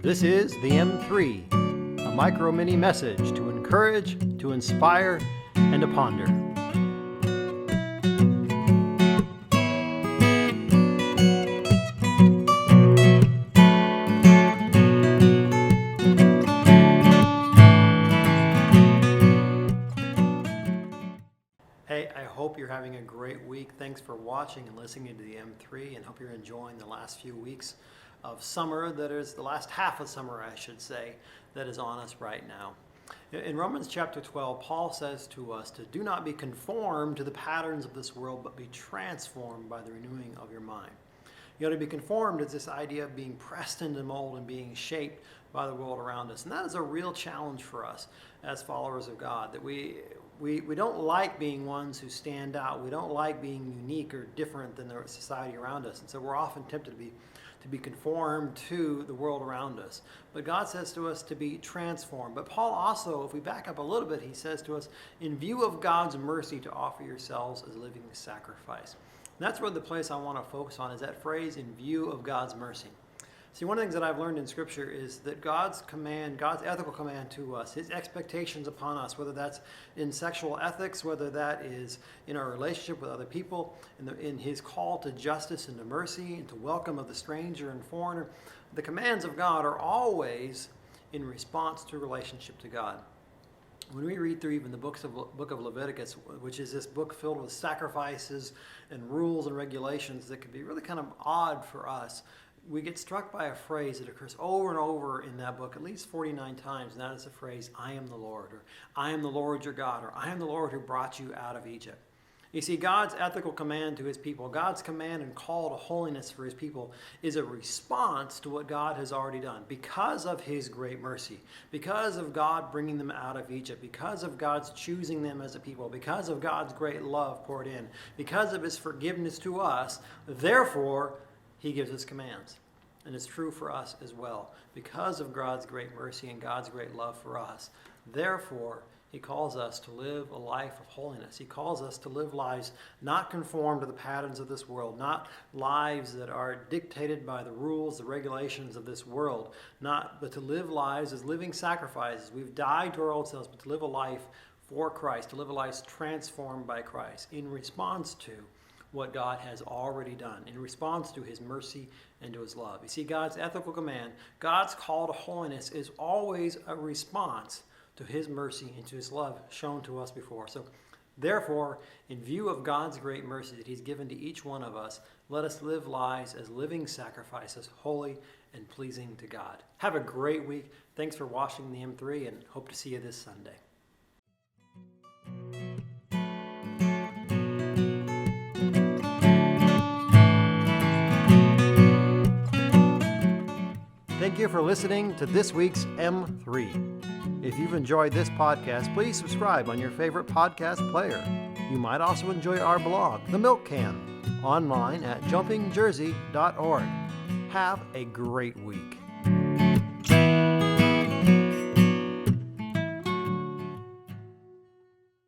This is the M3, a micro mini message to encourage, to inspire, and to ponder. Hey, I hope you're having a great week. Thanks for watching and listening to the M3, and hope you're enjoying the last few weeks of summer, that is the last half of summer, I should say, that is on us right now. In Romans chapter 12, Paul says to us to do not be conformed to the patterns of this world, but be transformed by the renewing of your mind. You know, to be conformed is this idea of being pressed into mold and being shaped by the world around us. And that is a real challenge for us as followers of God, that we don't like being ones who stand out. We don't like being unique or different than the society around us. And so we're often tempted to be conformed to the world around us. But God says to us to be transformed. But Paul also, if we back up a little bit, he says to us, in view of God's mercy, to offer yourselves as a living sacrifice. And that's where the place I want to focus on is that phrase, in view of God's mercy. See, one of the things that I've learned in Scripture is that God's command, God's ethical command to us, His expectations upon us, whether that's in sexual ethics, whether that is in our relationship with other people, in His call to justice and to mercy and to welcome of the stranger and foreigner, the commands of God are always in response to relationship to God. When we read through even the book of Leviticus, which is this book filled with sacrifices and rules and regulations that can be really kind of odd for us, we get struck by a phrase that occurs over and over in that book, at least 49 times, and that is the phrase, I am the Lord, or I am the Lord your God, or I am the Lord who brought you out of Egypt. You see, God's ethical command to His people, God's command and call to holiness for His people is a response to what God has already done because of His great mercy, because of God bringing them out of Egypt, because of God's choosing them as a people, because of God's great love poured in, because of His forgiveness to us. Therefore, He gives us commands. And it's true for us as well. Because of God's great mercy and God's great love for us, therefore, He calls us to live a life of holiness. He calls us to live lives not conformed to the patterns of this world, not lives that are dictated by the rules, the regulations of this world, but to live lives as living sacrifices. We've died to our old selves, but to live a life for Christ, to live a life transformed by Christ in response to what God has already done, in response to His mercy and to His love. You see, God's ethical command, God's call to holiness is always a response to His mercy and to His love shown to us before. So, therefore, in view of God's great mercy that He's given to each one of us, let us live lives as living sacrifices, holy and pleasing to God. Have a great week. Thanks for watching the M3, and hope to see you this Sunday. Thank you for listening to this week's M3. If you've enjoyed this podcast, please subscribe on your favorite podcast player. You might also enjoy our blog, The Milk Can, online at jumpingjersey.org. Have a great week.